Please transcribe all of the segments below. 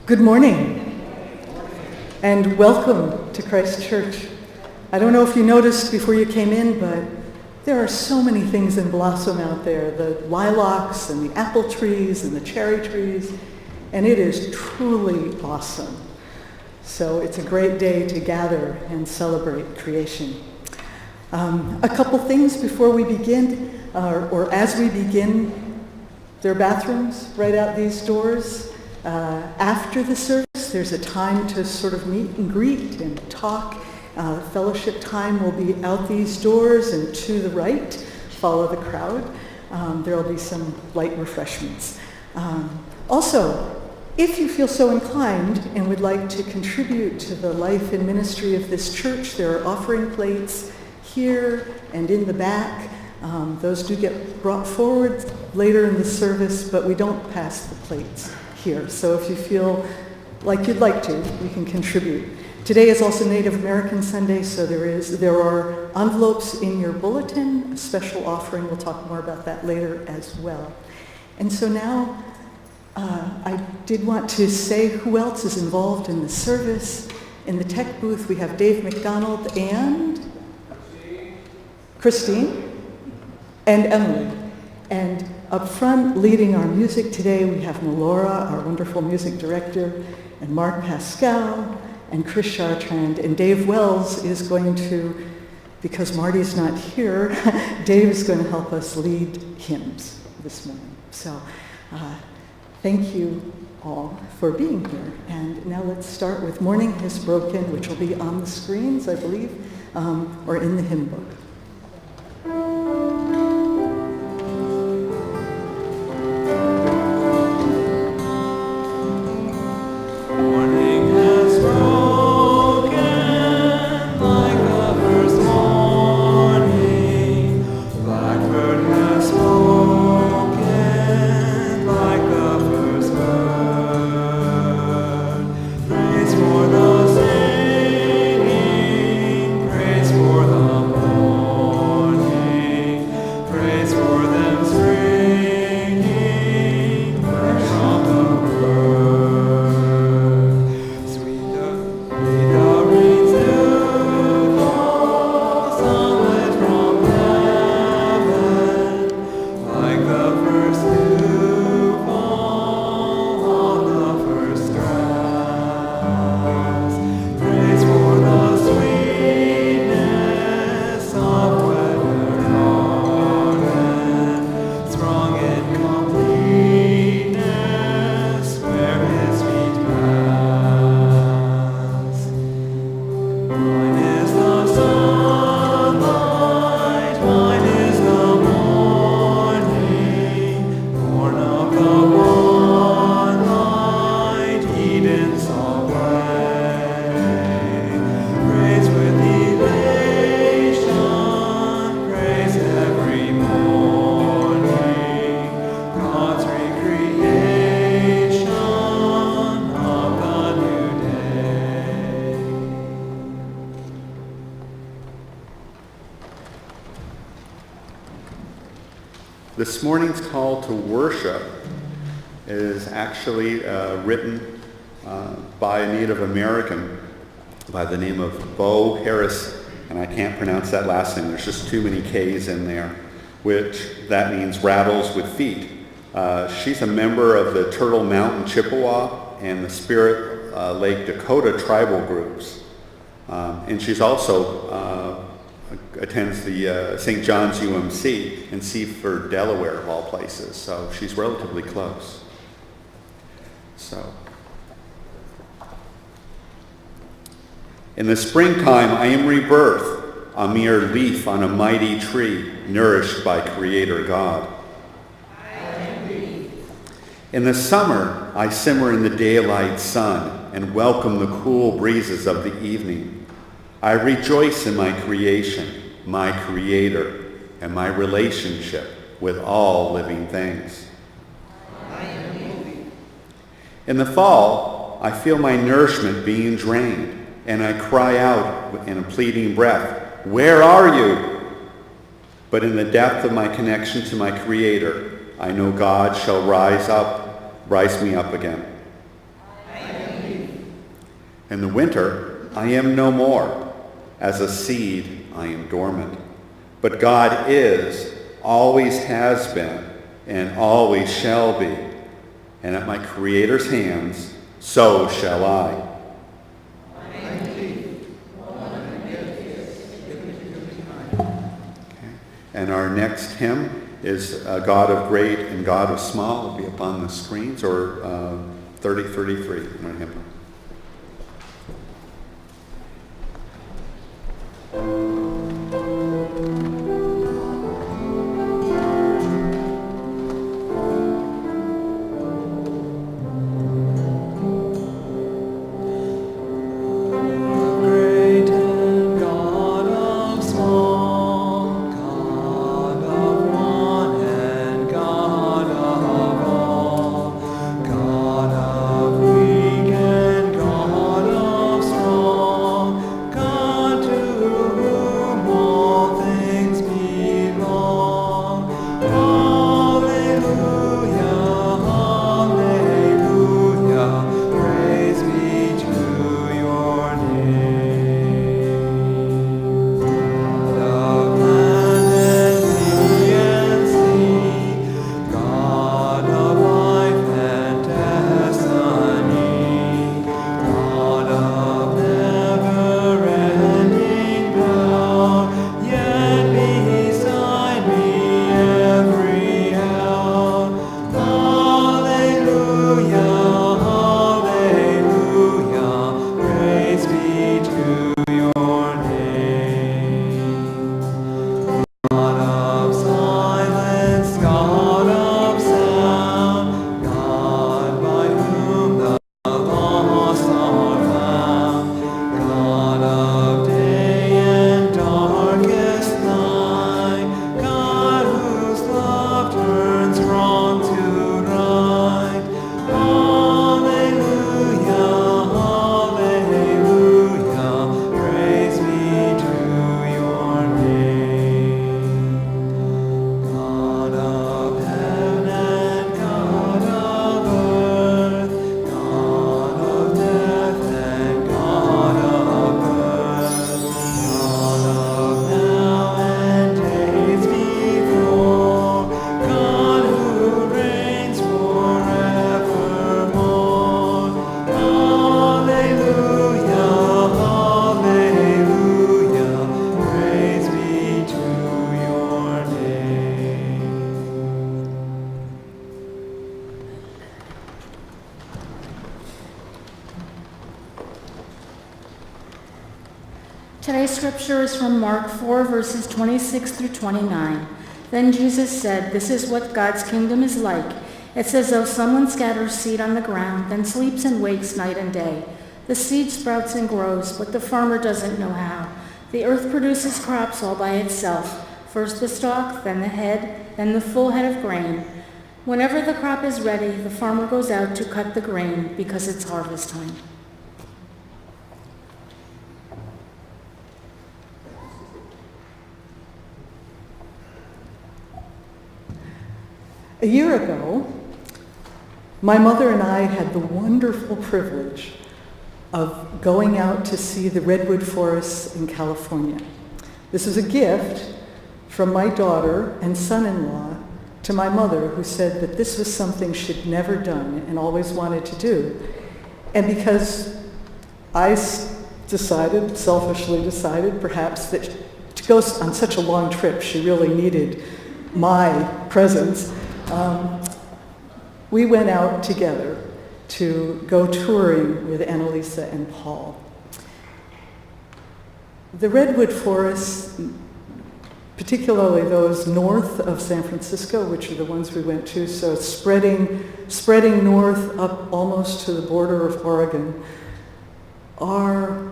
Good morning, and welcome to Christ Church. I don't know if you noticed before you came in, but there are so many things in blossom out there. The lilacs and the apple trees and the cherry trees, and it is truly awesome. So it's a great day to gather and celebrate creation. A couple things before we begin, or as we begin. There are bathrooms right out these doors. After the service, there's a time to sort of meet and greet and talk. Fellowship time will be out these doors and to the right. Follow the crowd. There will be some light refreshments. Also, if you feel so inclined and would like to contribute to the life and ministry of this church, there are offering plates here and in the back. Those do get brought forward later in the service, but we don't pass the plates here. So if you feel like you'd like to, you can contribute. Today is also Native American Sunday, so there are envelopes in your bulletin, a special offering. We'll talk more about that later as well. And so now I did want to say who else is involved in the service. In the tech booth, we have Dave McDonald and Christine and Emily. And up front, leading our music today, we have Melora, our wonderful music director, and Mark Pascal, and Chris Chartrand. And Dave Wells is going to, because Marty's not here, Dave is going to help us lead hymns this morning. So thank you all for being here. And now let's start with Morning Has Broken, which will be on the screens, I believe, or in the hymn book. This morning's call to worship is actually written by a Native American by the name of Bo Harris, and I can't pronounce that last name. There's just too many K's in there, which that means rattles with feet. She's a member of the Turtle Mountain Chippewa and the Spirit Lake Dakota tribal groups, and she's also attends the St. John's UMC in Seaford, Delaware, of all places. So she's relatively close. So, in the springtime, I am rebirth, a mere leaf on a mighty tree, nourished by Creator God. I am leaf. In the summer, I simmer in the daylight sun and welcome the cool breezes of the evening. I rejoice in my creation, my Creator, and my relationship with all living things. I am leaf. In the fall, I feel my nourishment being drained, and I cry out in a pleading breath, "Where are you?" But in the depth of my connection to my Creator, I know God shall rise me up again. I am In the winter, I am no more. As a seed, I am dormant. But God is, always has been, and always shall be. And at my Creator's hands, so shall I. And our next hymn is God of Great and God of Small. It'll be up on the screens, or 3033 in our hymn. Today's scripture is from Mark 4, verses 26 through 29. Then Jesus said, "This is what God's kingdom is like. It's as though someone scatters seed on the ground, then sleeps and wakes night and day. The seed sprouts and grows, but the farmer doesn't know how. The earth produces crops all by itself. First the stalk, then the head, then the full head of grain. Whenever the crop is ready, the farmer goes out to cut the grain because it's harvest time." A year ago, my mother and I had the wonderful privilege of going out to see the redwood forests in California. This was a gift from my daughter and son-in-law to my mother, who said that this was something she'd never done and always wanted to do. And because I selfishly decided perhaps that to go on such a long trip, she really needed my presence, we went out together to go touring with Annalisa and Paul. The redwood forests, particularly those north of San Francisco, which are the ones we went to, so spreading north up almost to the border of Oregon, are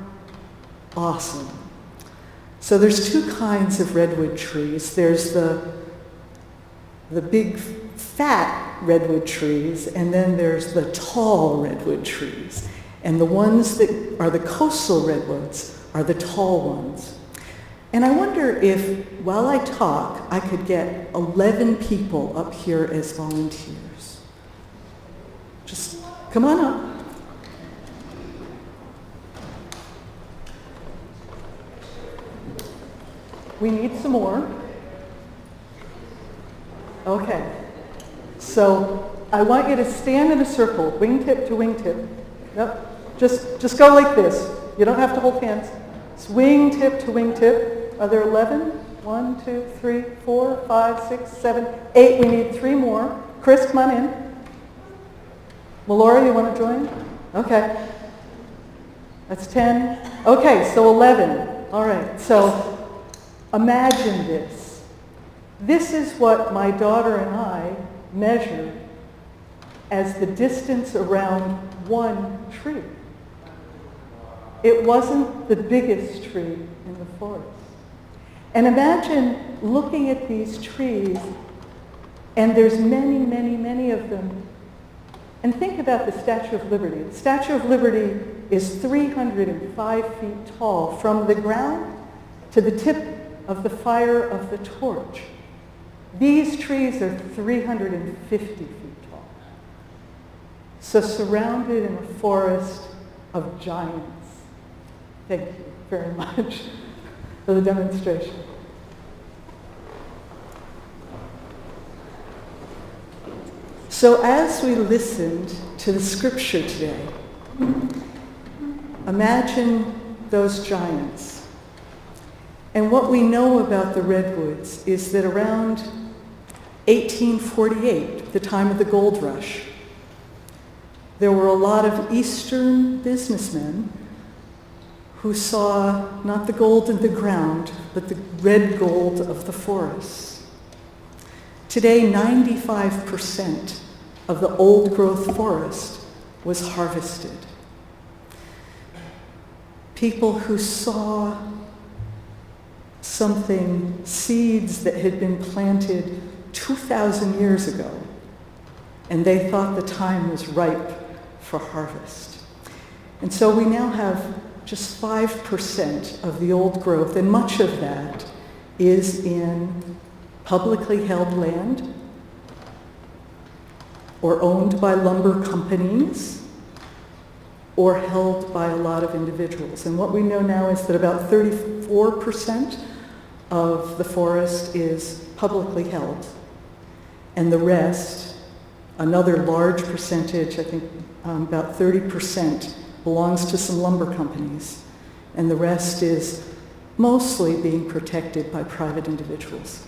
awesome. So there's two kinds of redwood trees. There's the big fat redwood trees, and then there's the tall redwood trees. And the ones that are the coastal redwoods are the tall ones. And I wonder if, while I talk, I could get 11 people up here as volunteers. Just come on up. We need some more. Okay. So I want you to stand in a circle, wingtip to wingtip. Yep. Just go like this. You don't have to hold hands. It's wingtip to wingtip. Are there 11? 1, 2, 3, 4, 5, 6, 7, 8. We need 3 more. Chris, come on in. Melora, you want to join? Okay. That's 10. Okay, so 11. All right, so imagine this. This is what my daughter and I measured as the distance around one tree. It wasn't the biggest tree in the forest. And imagine looking at these trees, and there's many, many, many of them. And think about the Statue of Liberty. The Statue of Liberty is 305 feet tall from the ground to the tip of the fire of the torch. These trees are 350 feet tall. So surrounded in a forest of giants. Thank you very much for the demonstration. So as we listened to the scripture today, imagine those giants. And what we know about the redwoods is that around 1848, the time of the gold rush, there were a lot of Eastern businessmen who saw not the gold in the ground, but the red gold of the forests. Today, 95% of the old-growth forest was harvested. People who saw something, seeds that had been planted 2,000 years ago, and they thought the time was ripe for harvest. And so we now have just 5% of the old growth, and much of that is in publicly held land or owned by lumber companies or held by a lot of individuals. And what we know now is that about 34% of the forest is publicly held, and the rest, another large percentage, I think about 30%, belongs to some lumber companies, and the rest is mostly being protected by private individuals.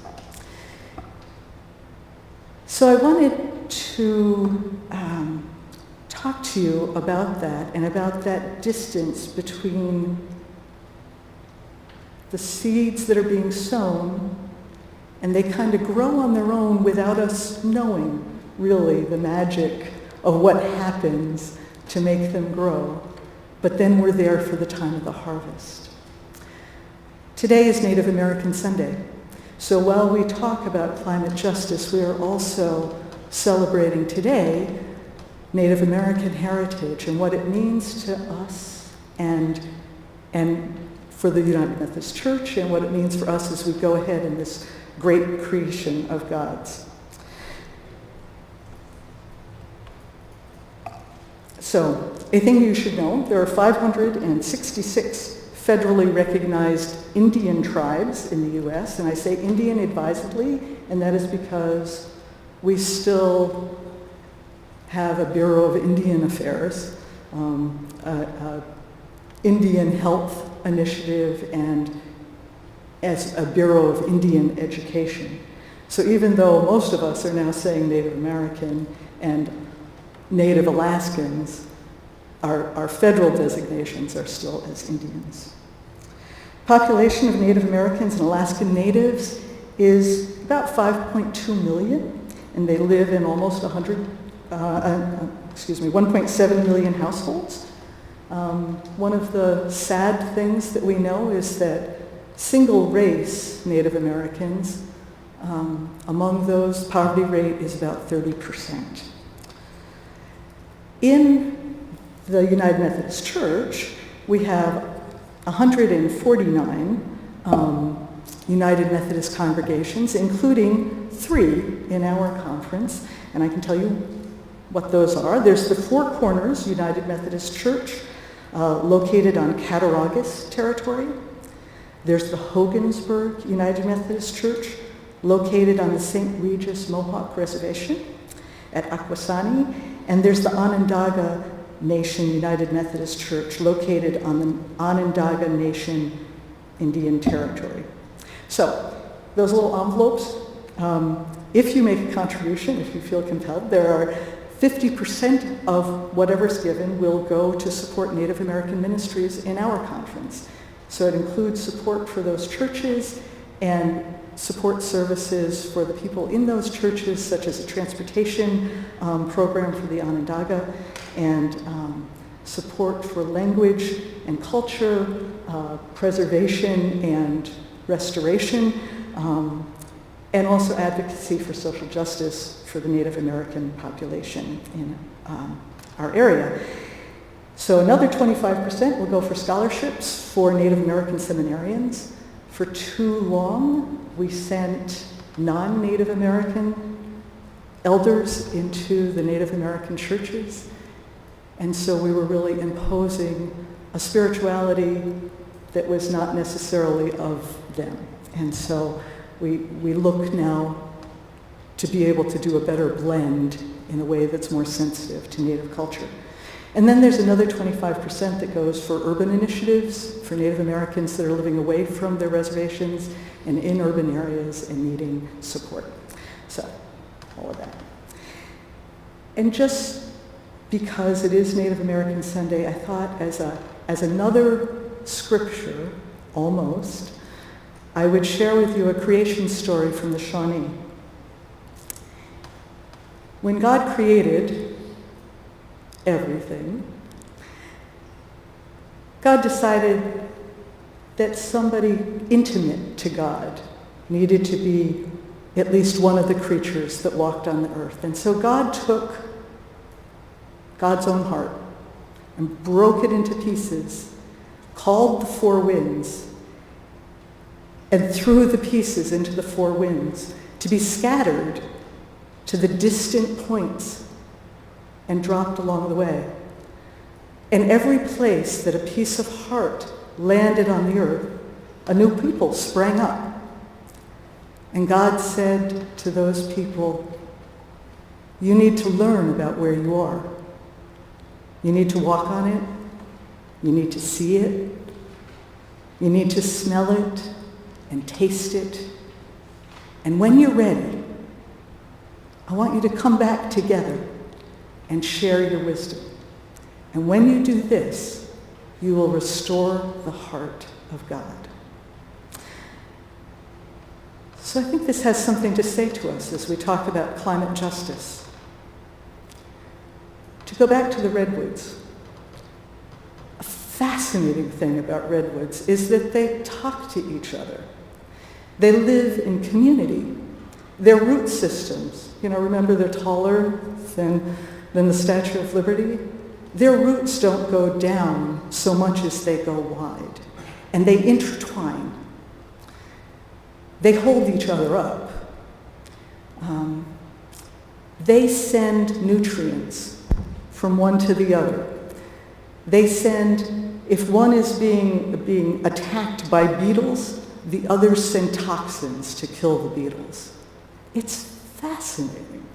So I wanted to talk to you about that and about that distance between the seeds that are being sown, and they kind of grow on their own without us knowing really the magic of what happens to make them grow, but then we're there for the time of the harvest. Today is Native American Sunday, so while we talk about climate justice, we are also celebrating today Native American heritage and what it means to us and for the United Methodist Church, and what it means for us as we go ahead in this great creation of God's. So, a thing you should know, there are 566 federally recognized Indian tribes in the U.S., and I say Indian advisedly, and that is because we still have a Bureau of Indian Affairs, Indian Health Initiative, and as a Bureau of Indian Education. So even though most of us are now saying Native American and Native Alaskans, our federal designations are still as Indians. Population of Native Americans and Alaskan Natives is about 5.2 million, and they live in almost 1.7 million households. One of the sad things that we know is that single race Native Americans, among those, poverty rate is about 30%. In the United Methodist Church, we have 149 United Methodist congregations, including 3 in our conference, and I can tell you what those are. There's the Four Corners United Methodist Church, located on Cattaraugus territory. There's the Hogansburg United Methodist Church, located on the St. Regis Mohawk Reservation at Akwesasne. And there's the Onondaga Nation United Methodist Church, located on the Onondaga Nation Indian Territory. So, those little envelopes, if you make a contribution, if you feel compelled, there are 50% of whatever's given will go to support Native American ministries in our conference. So it includes support for those churches and support services for the people in those churches, such as a transportation program for the Onondaga, and support for language and culture, preservation and restoration, and also advocacy for social justice for the Native American population in our area. So another 25% will go for scholarships for Native American seminarians. For too long, we sent non-Native American elders into the Native American churches. And so we were really imposing a spirituality that was not necessarily of them. And so we look now to be able to do a better blend in a way that's more sensitive to Native culture. And then there's another 25% that goes for urban initiatives for Native Americans that are living away from their reservations and in urban areas and needing support. So, all of that. And just because it is Native American Sunday, I thought as another scripture, almost, I would share with you a creation story from the Shawnee. When God created everything, God decided that somebody intimate to God needed to be at least one of the creatures that walked on the earth. And so God took God's own heart and broke it into pieces, called the four winds, and threw the pieces into the four winds to be scattered to the distant points and dropped along the way. And every place that a piece of heart landed on the earth, a new people sprang up. And God said to those people, you need to learn about where you are. You need to walk on it. You need to see it. You need to smell it and taste it. And when you're ready, I want you to come back together and share your wisdom. And when you do this, you will restore the heart of God. So I think this has something to say to us as we talk about climate justice. To go back to the redwoods, a fascinating thing about redwoods is that they talk to each other. They live in community. Their root systems, remember they're taller than the Statue of Liberty? Their roots don't go down so much as they go wide, and they intertwine. They hold each other up. They send nutrients from one to the other. They send, if one is being attacked by beetles, the others send toxins to kill the beetles. It's fascinating.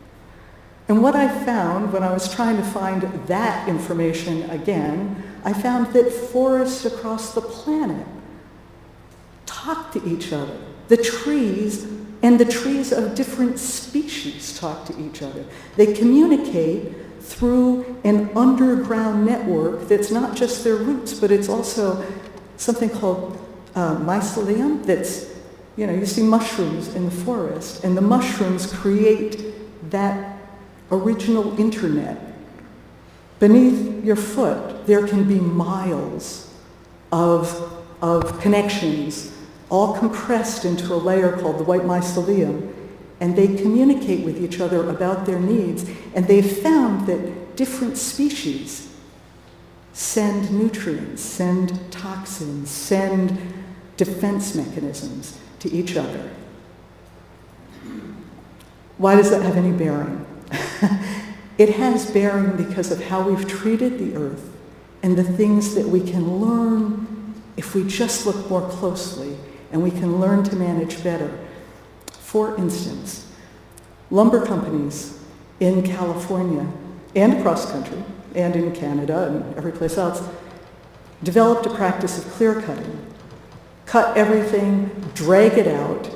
And what I found when I was trying to find that information again, I found that forests across the planet talk to each other. The trees and the trees of different species talk to each other. They communicate through an underground network that's not just their roots, but it's also something called mycelium that's, you see mushrooms in the forest, and the mushrooms create that original internet. Beneath your foot, there can be miles of connections, all compressed into a layer called the white mycelium, and they communicate with each other about their needs. And they've found that different species send nutrients, send toxins, send defense mechanisms to each other. Why does that have any bearing? It has bearing because of how we've treated the earth and the things that we can learn if we just look more closely and we can learn to manage better. For instance, lumber companies in California and across country and in Canada and every place else developed a practice of clear cutting. Cut everything, drag it out,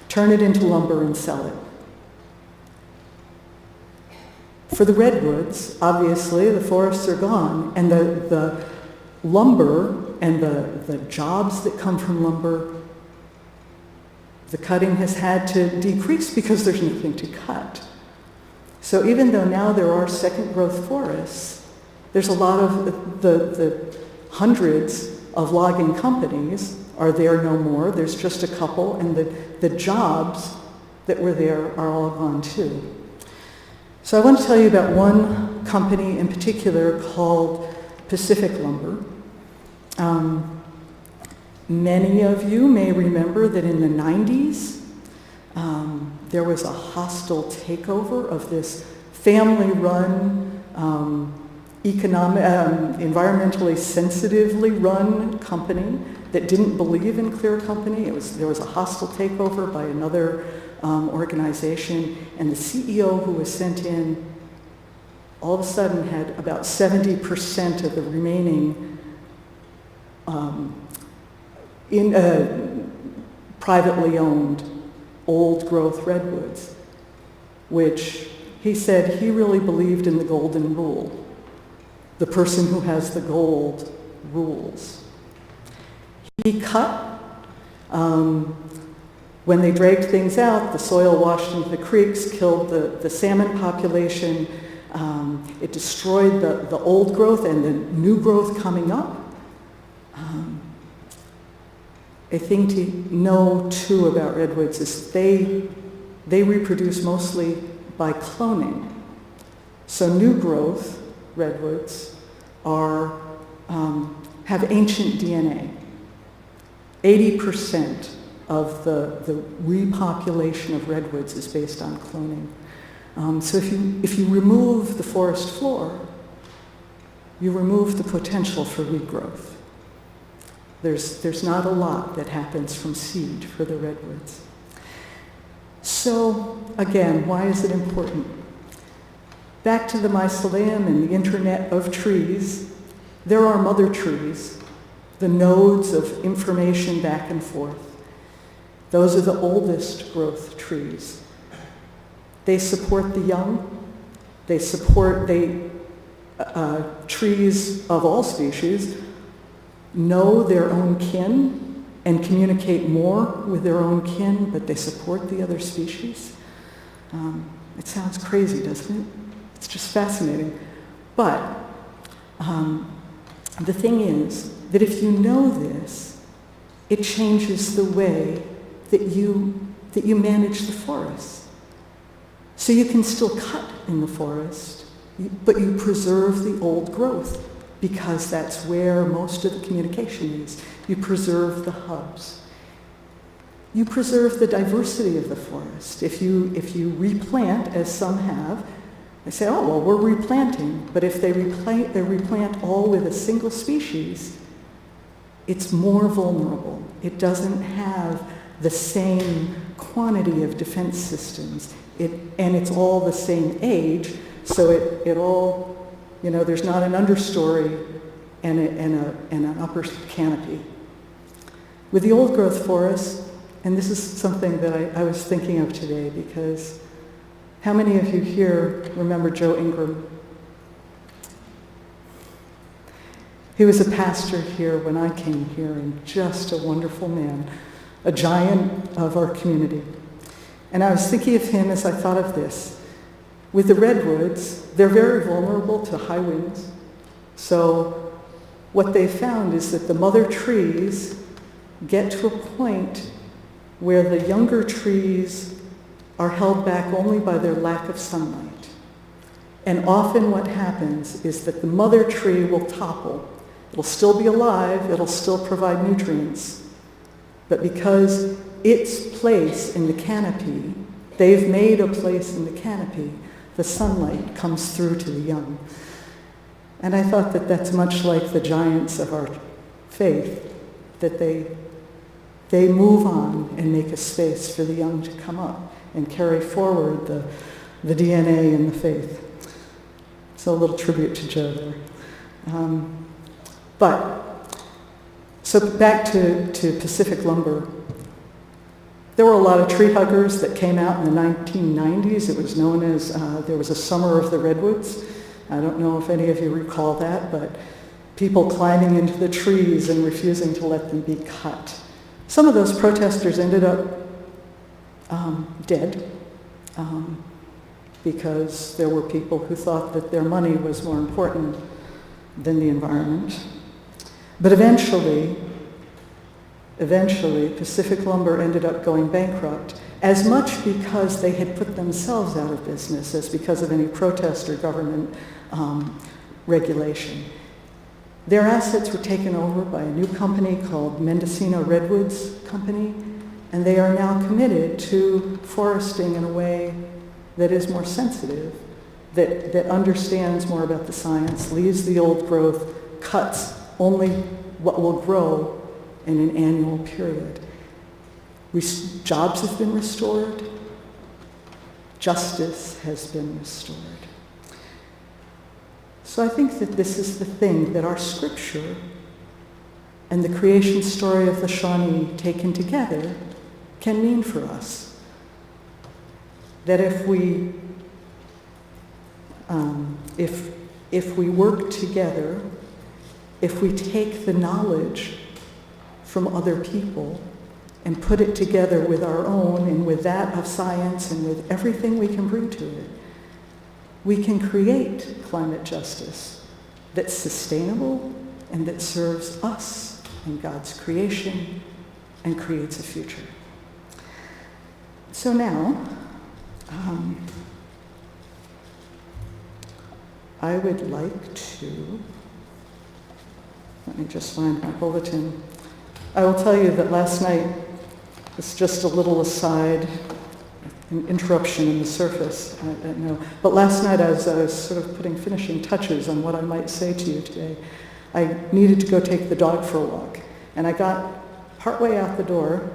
turn it into lumber and sell it. For the redwoods, obviously, the forests are gone, and the lumber and the jobs that come from lumber, the cutting has had to decrease because there's nothing to cut. So even though now there are second growth forests, there's a lot of the hundreds of logging companies are there no more. There's just a couple, and the jobs that were there are all gone too. So I want to tell you about one company in particular called Pacific Lumber. Many of you may remember that in the 90s, there was a hostile takeover of this family-run, environmentally sensitively run company that didn't believe in clear company. There was a hostile takeover by another organization, and the CEO who was sent in all of a sudden had about 70% of the remaining privately owned old growth redwoods, which he said he really believed in the golden rule. The person who has the gold rules. He cut. When they dragged things out, the soil washed into the creeks, killed the salmon population. It destroyed the old growth and the new growth coming up. A thing to know, too, about redwoods is they reproduce mostly by cloning. So new growth redwoods have ancient DNA. 80% of the repopulation of redwoods is based on cloning. So if you remove the forest floor, you remove the potential for regrowth. There's not a lot that happens from seed for the redwoods. So again, why is it important? Back to the mycelium and the Internet of trees, there are mother trees, the nodes of information back and forth. Those are the oldest growth trees. They support the young. They support trees of all species know their own kin and communicate more with their own kin, but they support the other species. It sounds crazy, doesn't it? It's just fascinating. But the thing is that if you know this, it changes the way that you manage the forest. So you can still cut in the forest, but you preserve the old growth because that's where most of the communication is. You preserve the hubs. You preserve the diversity of the forest. If you replant, as some have, they say, oh, well, we're replanting. But if they replant all with a single species, it's more vulnerable. It doesn't have the same quantity of defense systems. And it's all the same age, so it all, there's not an understory and an upper canopy. With the old growth forest, and this is something that I was thinking of today, because how many of you here remember Joe Ingram? He was a pastor here when I came here, and just a wonderful man, a giant of our community. And I was thinking of him as I thought of this. With the redwoods, they're very vulnerable to high winds. So what they found is that the mother trees get to a point where the younger trees are held back only by their lack of sunlight. And often what happens is that the mother tree will topple. It'll still be alive, it'll still provide nutrients. But because its place in the canopy, they've made a place in the canopy, the sunlight comes through to the young. And I thought that that's much like the giants of our faith, that They move on and make a space for the young to come up and carry forward the DNA and the faith. So a little tribute to Joe there. So back to Pacific Lumber. There were a lot of tree huggers that came out in the 1990s. It was known as, there was a Summer of the Redwoods. I don't know if any of you recall that, but people climbing into the trees and refusing to let them be cut. Some of those protesters ended up dead because there were people who thought that their money was more important than the environment. But eventually, Pacific Lumber ended up going bankrupt, as much because they had put themselves out of business as because of any protest or government regulation. Their assets were taken over by a new company called Mendocino Redwoods Company, and they are now committed to foresting in a way that is more sensitive, that understands more about the science, leaves the old growth, cuts only what will grow in an annual period. Jobs have been restored. Justice has been restored. So I think that this is the thing that our scripture and the creation story of the Shawnee taken together can mean for us. That if we work together, if we take the knowledge from other people and put it together with our own and with that of science and with everything we can bring to it, we can create climate justice that's sustainable and that serves us and God's creation and creates a future. So now, I would like to, let me just find my bulletin. I will tell you that last night, it's just a little aside, an interruption in the surface, I don't know. But last night as I was sort of putting finishing touches on what I might say to you today, I needed to go take the dog for a walk. And I got partway out the door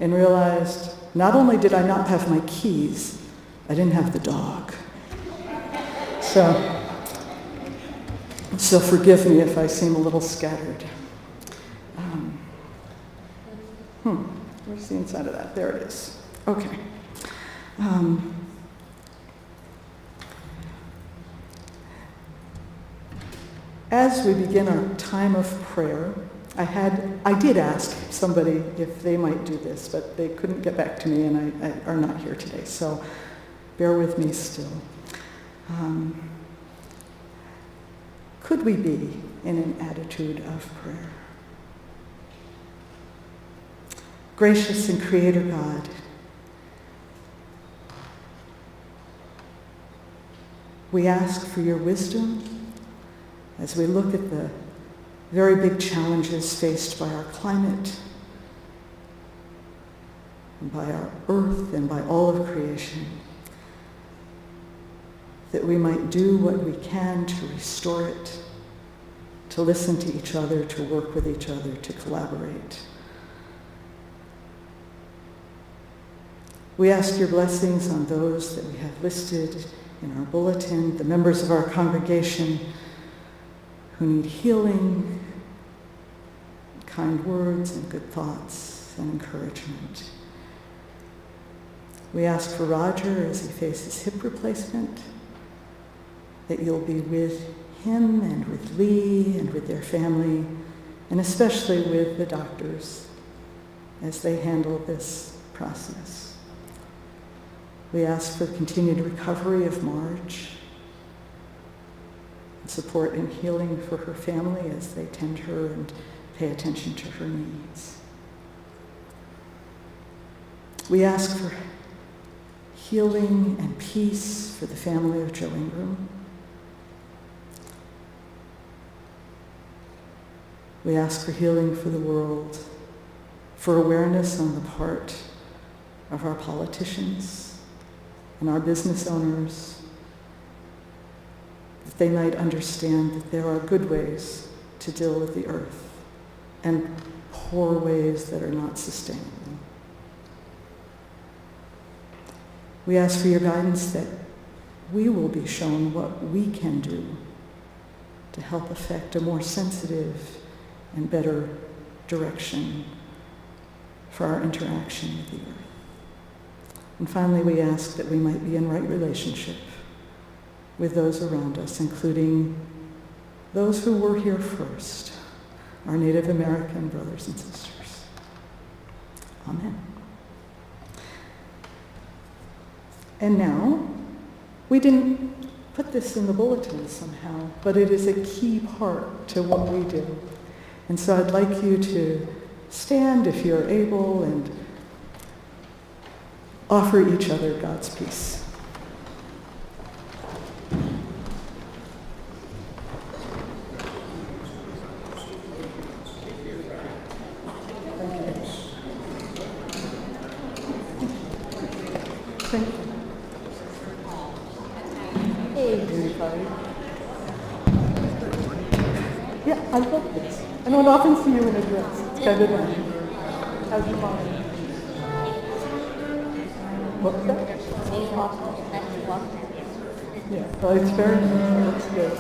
and realized not only did I not have my keys, I didn't have the dog. So forgive me if I seem a little scattered. Where's the inside of that? There it is. Okay. As we begin our time of prayer, I did ask somebody if they might do this, but they couldn't get back to me and I are not here today, so bear with me still. Could we be in an attitude of prayer? Gracious and Creator God, we ask for your wisdom as we look at the very big challenges faced by our climate, and by our earth, and by all of creation, that we might do what we can to restore it, to listen to each other, to work with each other, to collaborate. We ask your blessings on those that we have listed in our bulletin, the members of our congregation who need healing, kind words and good thoughts and encouragement. We ask for Roger as he faces hip replacement, that you'll be with him and with Lee and with their family, and especially with the doctors as they handle this process. We ask for the continued recovery of Marge, and support and healing for her family as they tend her and pay attention to her needs. We ask for healing and peace for the family of Joe Ingram. We ask for healing for the world, for awareness on the part of our politicians and our business owners, that they might understand that there are good ways to deal with the earth, and poor ways that are not sustainable. We ask for your guidance that we will be shown what we can do to help effect a more sensitive and better direction for our interaction with the earth. And finally, we ask that we might be in right relationship with those around us, including those who were here first, our Native American brothers and sisters. Amen. And now, we didn't put this in the bulletin somehow, but it is a key part to what we do. And so I'd like you to stand if you're able and offer each other God's peace. Thank you. Yeah, I love this. I don't often see you in a dress. It's kind of nice. How's your mom? What's that? Yeah, well, it's very nice. That's good.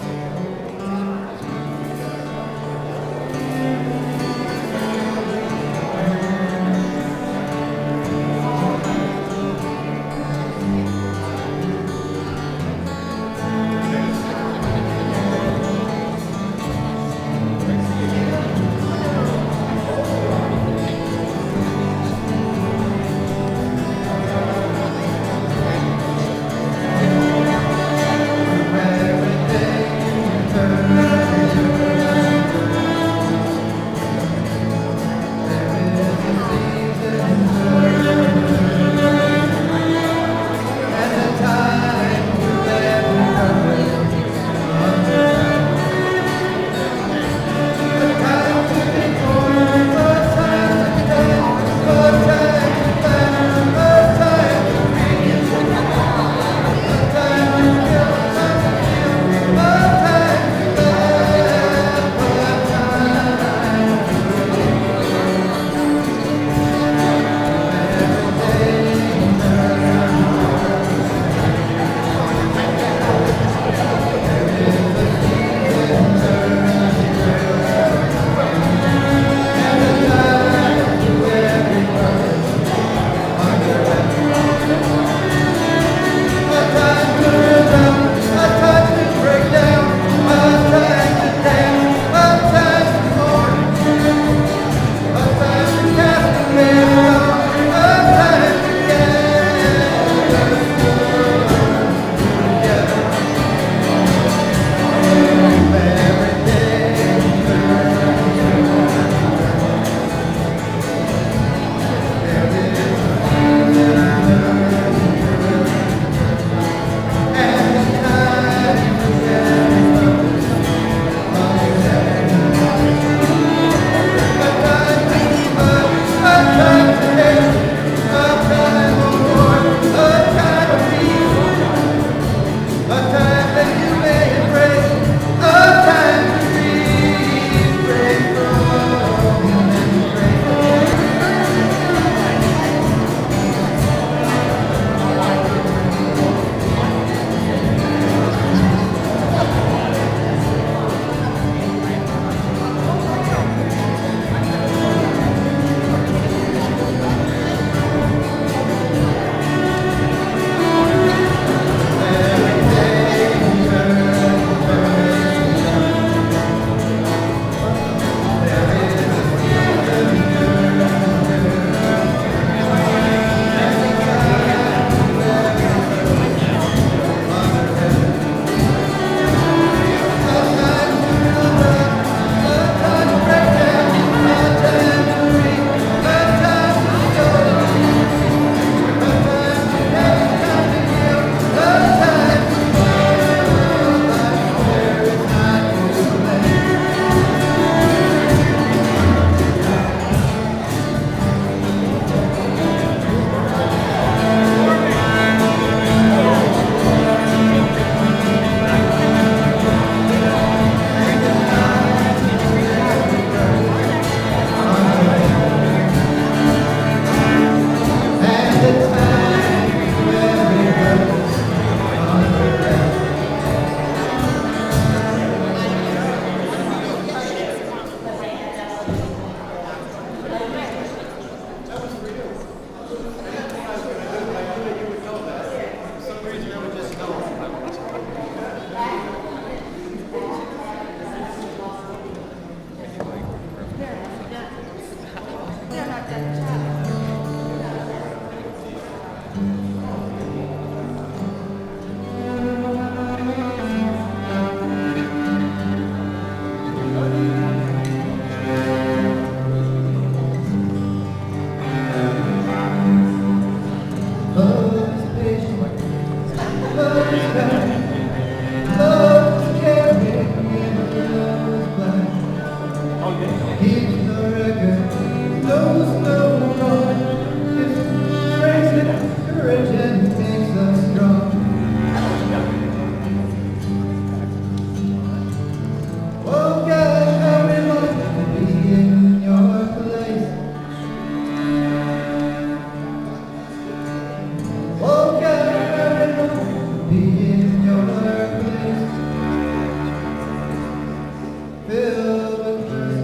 filled with praise.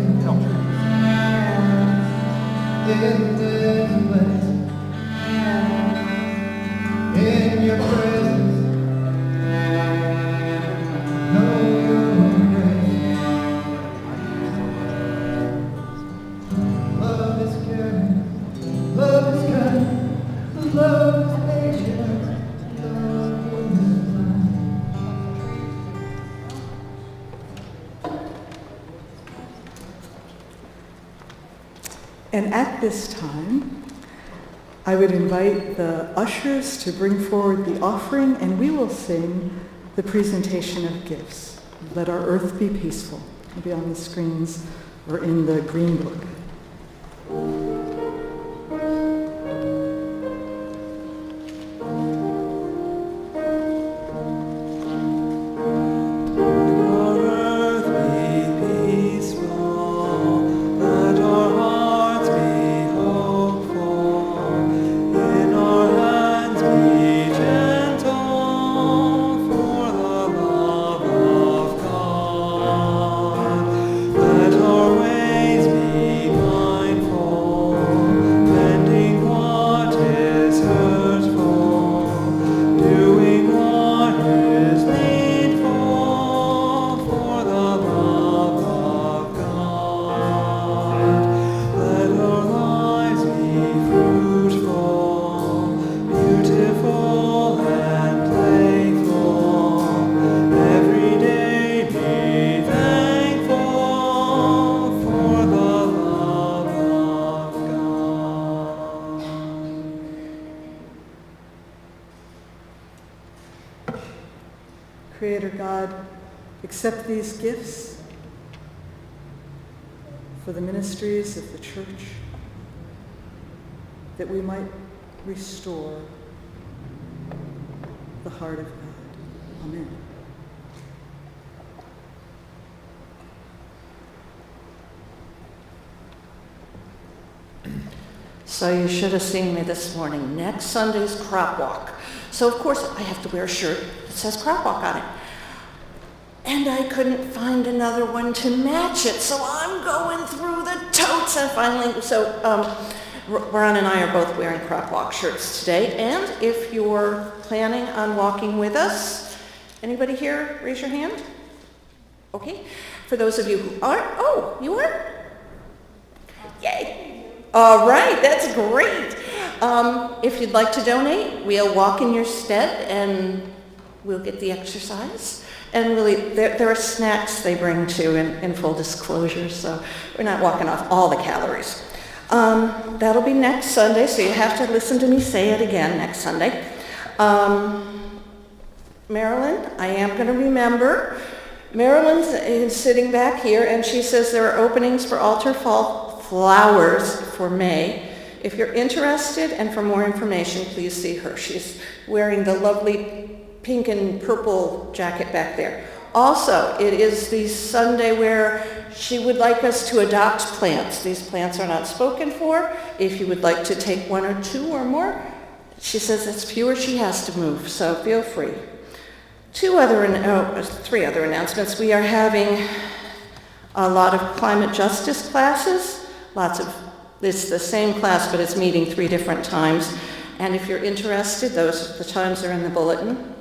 In this place, in your presence, know your grace. Love is caring, love is kind, love is patient, love is kind. And at this time, I would invite the ushers to bring forward the offering, and we will sing the presentation of gifts. Let our earth be peaceful. It'll be on the screens or in the green book. Creator God, accept these gifts for the ministries of the church, that we might restore the heart of God. Amen. So you should have seen me this morning. Next Sunday's crop walk. So of course I have to wear a shirt that says crop walk on it. And I couldn't find another one to match it. So I'm going through the totes and finally, Ron and I are both wearing crop walk shirts today. And if you're planning on walking with us, anybody here, raise your hand. Okay. For those of you who aren't, you are? Yay. All right, that's great. If you'd like to donate, we'll walk in your stead and we'll get the exercise. And really, there are snacks they bring too in full disclosure, so we're not walking off all the calories. That'll be next Sunday, so you have to listen to me say it again next Sunday. Marilyn, I am going to remember. Marilyn is sitting back here, and she says there are openings for altar flowers for May. If you're interested and for more information, please see her. She's wearing the lovely pink and purple jacket back there. Also, it is the Sunday where she would like us to adopt plants. These plants are not spoken for. If you would like to take one or two or more, she says it's fewer she has to move, so feel free. Three other announcements. We are having a lot of climate justice classes. It's the same class, but it's meeting 3 different times. And if you're interested, the times are in the bulletin.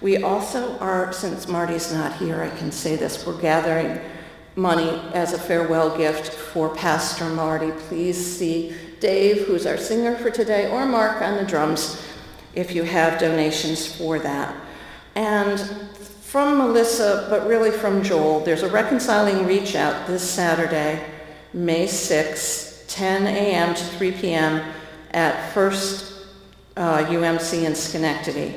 We also are, since Marty's not here, I can say this, we're gathering money as a farewell gift for Pastor Marty. Please see Dave, who's our singer for today, or Mark on the drums, if you have donations for that. And from Melissa, but really from Joel, there's a reconciling reach out this Saturday, May 6th, 10 a.m. to 3 p.m. at First UMC in Schenectady.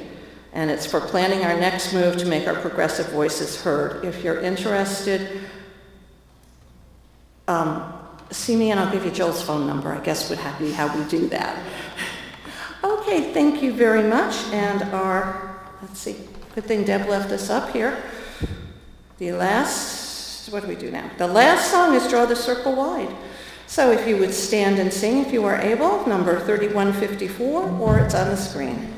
And it's for planning our next move to make our progressive voices heard. If you're interested, see me and I'll give you Joel's phone number. I guess would be how we do that. Okay, thank you very much. And good thing Deb left us up here. What do we do now? The last song is Draw the Circle Wide. So if you would stand and sing if you are able, number 3154, or it's on the screen.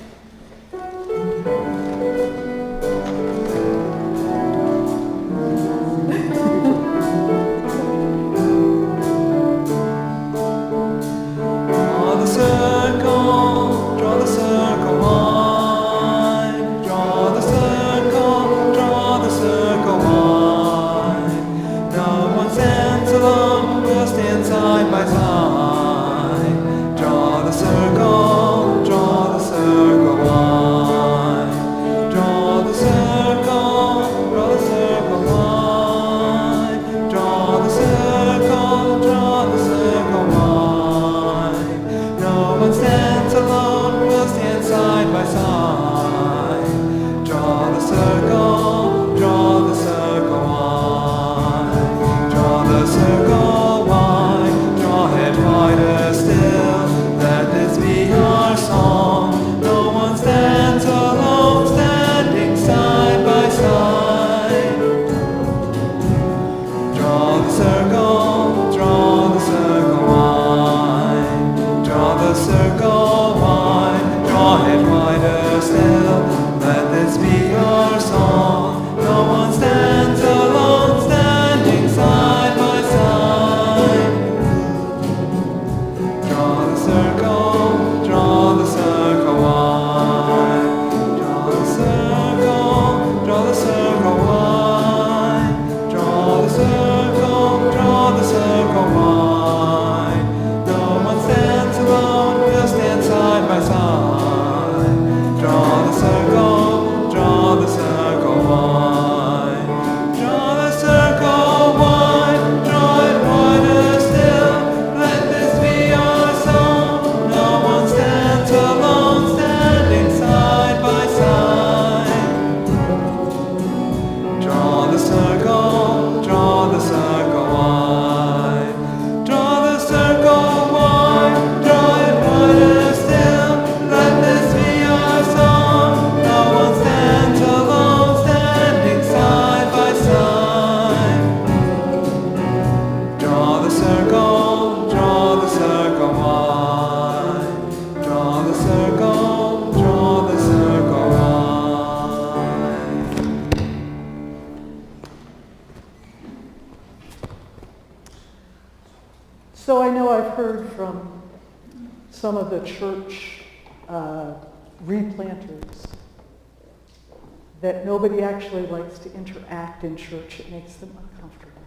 So I know I've heard from some of the church replanters that nobody actually likes to interact in church. It makes them uncomfortable.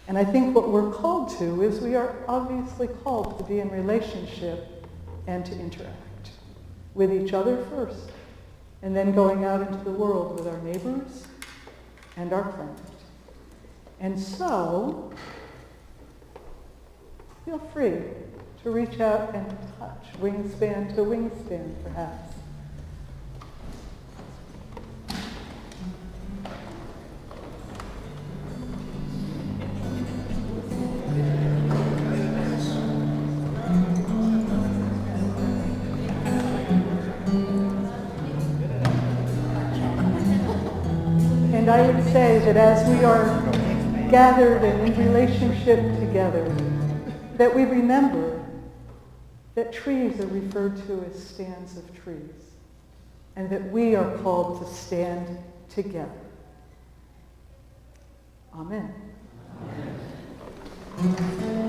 And I think what we're called to is we are obviously called to be in relationship and to interact with each other first, and then going out into the world with our neighbors and our planet. And so, feel free to reach out and touch, wingspan to wingspan, perhaps. And I would say that as we are gathered and in relationship together, that we remember that trees are referred to as stands of trees, and that we are called to stand together. Amen. Amen.